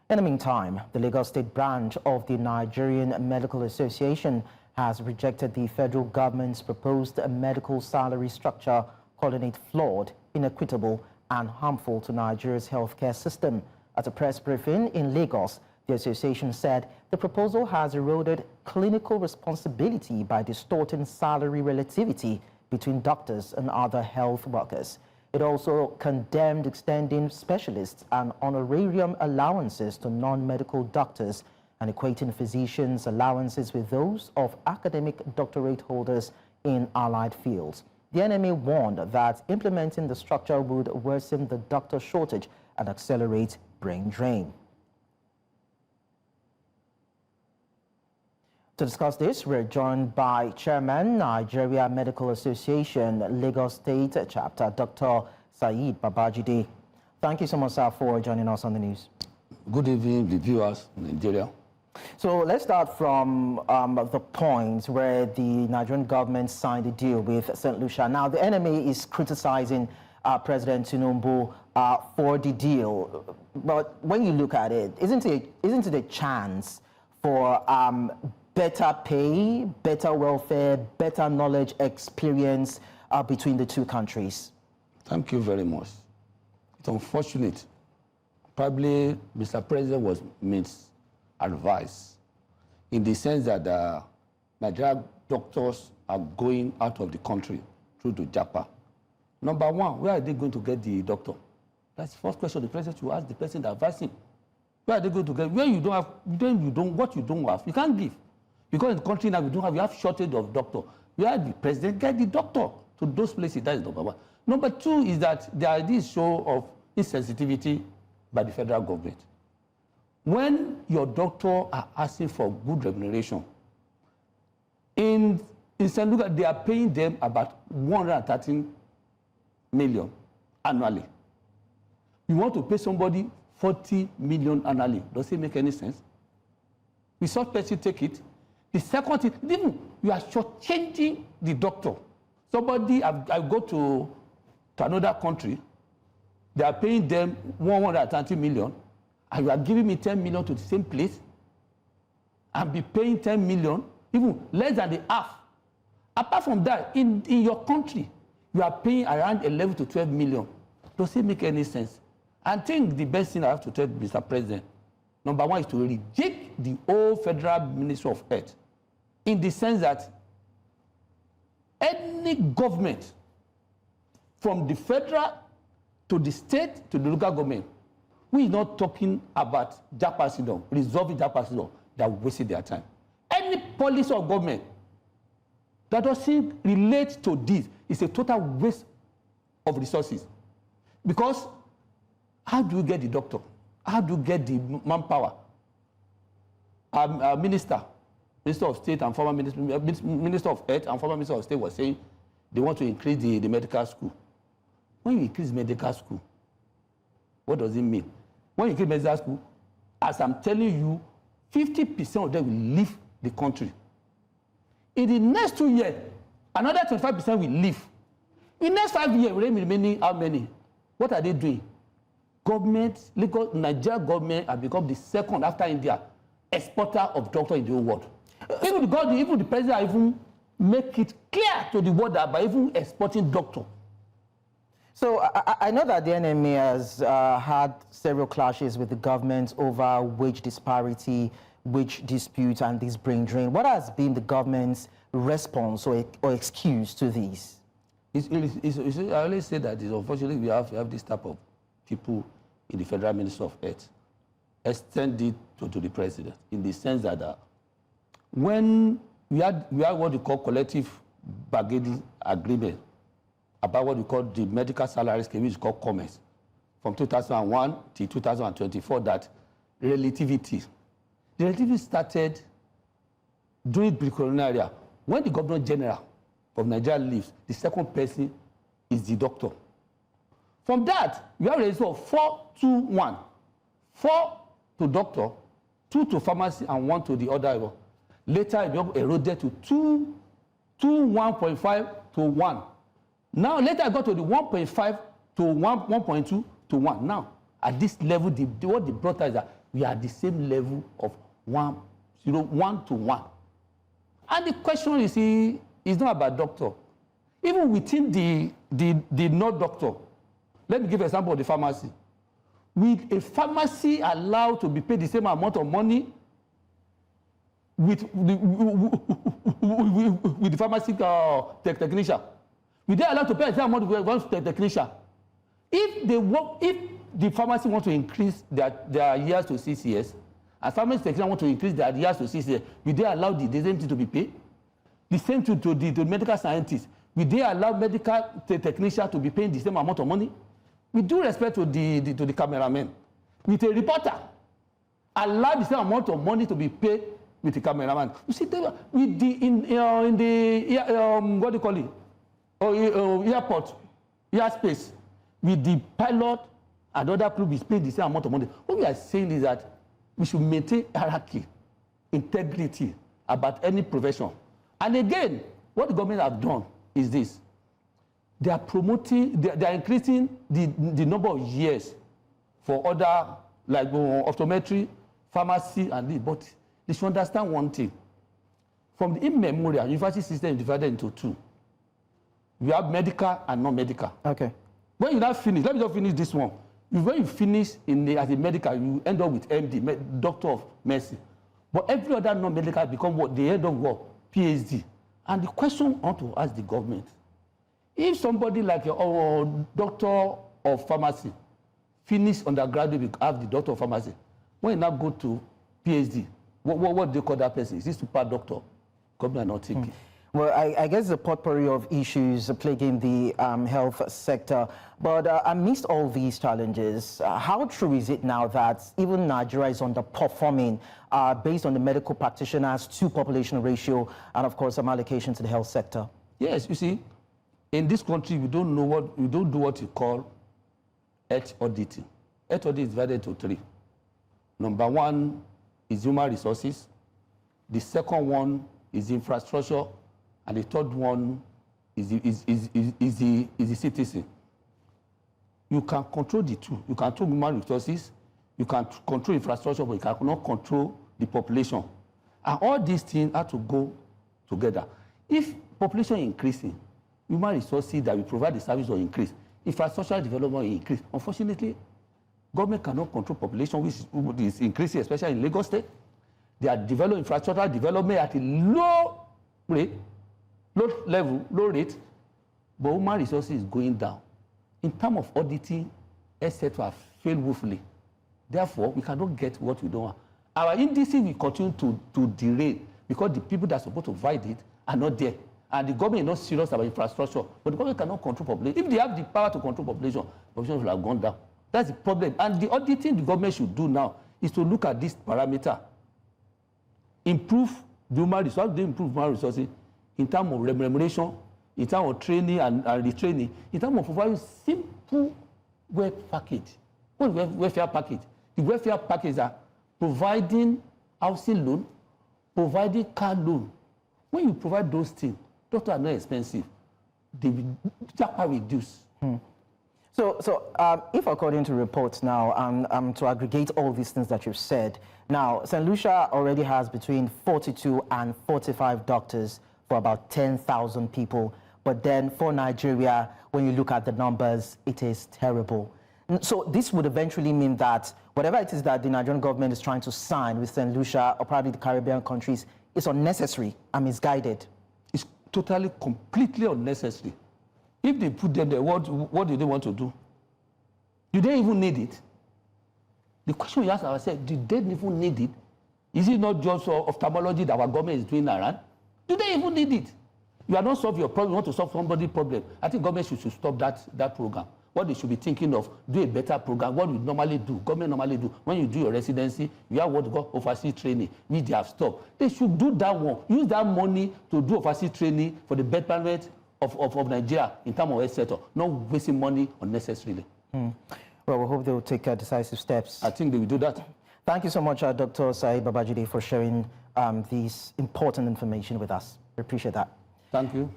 In the meantime, the Lagos State branch of the Nigerian Medical Association has rejected the federal government's proposed medical salary structure, calling it flawed, inequitable, and harmful to Nigeria's healthcare system. At a press briefing in Lagos, the association said the proposal has eroded clinical responsibility by distorting salary relativity between doctors and other health workers. It also condemned extending specialists and honorarium allowances to non-medical doctors and equating physicians' allowances with those of academic doctorate holders in allied fields. The NMA warned that implementing the structure would worsen the doctor shortage and accelerate brain drain. To discuss this, we're joined by Chairman, Nigerian Medical Association, Lagos State Chapter, Dr. Saheed Babajide. Thank you so much, sir, for joining us on the news. Good evening, the viewers in Nigeria. So let's start from the point where the Nigerian government signed a deal with St. Lucia. Now, the NMA is criticizing President Tinubu for the deal. But when you look at it, isn't it a chance for better pay, better welfare, better knowledge experience between the two countries? Thank you very much. It's unfortunate. Probably Mr. President was misadvised in the sense that Nigerian doctors are going out of the country through the JAPA. Number one, where are they going to get the doctor? That's the first question the president should ask the person that advised him. Where are they going to get? Where you don't have, what you don't have, you can't give. Because in the country now you have shortage of doctor. Where the president get the doctor to those places? That is number one. Number two is that there is this show of insensitivity by the federal government. When your doctor are asking for good remuneration, in St. Lucia, they are paying them about 113 million annually. You want to pay somebody 40 million annually. Does it make any sense? We saw person take it. The second thing, even you are shortchanging the doctor. Somebody, I go to another country, they are paying them 130 million, and you are giving me 10 million to the same place, and be paying 10 million, even less than the half. Apart from that, in your country, you are paying around 11 to 12 million. Does it make any sense? I think the best thing I have to tell Mr. President, number one is to reject the whole federal Ministry of Health, in the sense that any government, from the federal to the state to the local government, we are not talking about JAPA syndrome, resolving JAPA syndrome. They are wasting their time. Any policy of government that doesn't relate to this is a total waste of resources. Because how do you get the doctor? How do you get the manpower? Our Minister of State and former Minister of Health and former Minister of State was saying they want to increase the medical school. When you increase medical school, what does it mean? When you increase medical school, as I'm telling you, 50% of them will leave the country. In the next 2 years, another 25% will leave. In the next 5 years, remaining how many? What are they doing? Nigeria government has become the second after India exporter of doctors in the whole world. Even the president even make it clear to the world that by even exporting doctor. So I know that the NMA has had several clashes with the government over wage disparity, wage dispute, and this brain drain. What has been the government's response or excuse to these? I always say that it's unfortunately we have this type of people in the Federal Ministry of Health. Extend it to the president in the sense that when we had what we call collective bargaining agreement about what we call the medical salary scheme, which is called commerce, from 2001 to 2024, that relativity started during pre-colonial era. When the Governor General of Nigeria leaves, the second person is the doctor. From that, we have a ratio of 4-2-1. 4 to doctor, 2 to pharmacy, and 1 to the other. Later, it eroded to 1.5 to 1. Now, later I got to the 1.5 to 1.2 to 1. Now, at this level, what they brought us is that we are at the same level of 1 to 1. And the question is not about doctor. Even within the not doctor, let me give an example of the pharmacy. Will a pharmacy allowed to be paid the same amount of money with the pharmacy technician? Will they allowed to pay the same amount with the technician? If the pharmacy want to increase their years to 6 years, and pharmacy technician want to increase their years to 6 years, will they allow the same thing to be paid? The same to the medical scientists. Will they allow medical technician to be paying the same amount of money? With due respect to the cameraman, with a reporter, allow the same amount of money to be paid with the cameraman. You see, with what do you call it? Airport, airspace, with the pilot and other crew is paid the same amount of money. What we are saying is that we should maintain hierarchy, integrity about any profession. And again, what the government have done is this. They are promoting, they are increasing the number of years for other, like optometry, pharmacy, and this. But they should understand one thing. From the immemorial, university system is divided into two. We have medical and non-medical. Okay. When you now finish, let me just finish this one. When you finish as a medical, you end up with MD, Doctor of Medicine. But every other non-medical become what? They end up what? PhD. And the question I want to ask the government, if somebody like a doctor of pharmacy finish undergraduate, have the doctor of pharmacy, when you now go to PhD, what do they call that person? Is this super doctor? Government are not thinking. Well, I guess the potpourri of issues plaguing the health sector. But amidst all these challenges, how true is it now that even Nigeria is underperforming based on the medical practitioners to population ratio and, of course, some allocation to the health sector? Yes, you see, in this country, we don't do what you call health auditing. Health audit is divided into 3. Number 1 is human resources. The second one is infrastructure. And the third one is the citizen. You can control the two. You can control human resources, you can control infrastructure, but you cannot control the population. And all these things have to go together. If population is increasing, human resources that we provide the service will increase. Infrastructural development will increase. Unfortunately, government cannot control population, which is increasing, especially in Lagos State. They are developing infrastructural development at a low rate, low rate, but human resources is going down. In terms of auditing, etc., have failed woefully. Therefore, we cannot get what we don't want. Our indices will continue to derail because the people that are supposed to provide it are not there. And the government is not serious about infrastructure, but the government cannot control population. If they have the power to control population will have gone down. That's the problem. And the auditing the government should do now is to look at this parameter. Improve the human resources. How do they improve human resources? In terms of remuneration, in terms of training and retraining, in terms of providing simple welfare package. What is welfare package? The welfare package are providing housing loan, providing car loan. When you provide those things, doctors are not expensive. They will reduce. So if according to reports now, to aggregate all these things that you've said, now St. Lucia already has between 42 and 45 doctors for about 10,000 people. But then for Nigeria, when you look at the numbers, it is terrible. So this would eventually mean that whatever it is that the Nigerian government is trying to sign with St. Lucia or probably the Caribbean countries is unnecessary and misguided. It's totally, completely unnecessary. If they put them there, what do they want to do? Do they even need it? The question we ask ourselves, do they even need it? Is it not just ophthalmology that our government is doing around? Do they even need it? You are not solving your problem, you want to solve somebody's problem. I think government should stop that program. What they should be thinking of, do a better program. What we normally do, government normally do, when you do your residency, you have what we call overseas training, which they have stopped. They should do that one. Use that money to do overseas training for the betterment of Nigeria in terms of health sector, not wasting money unnecessarily. Well, we hope they will take decisive steps. I think they will do that. Thank you so much, Dr. Saheed Babajide, for sharing this important information with us. We appreciate that. Thank you.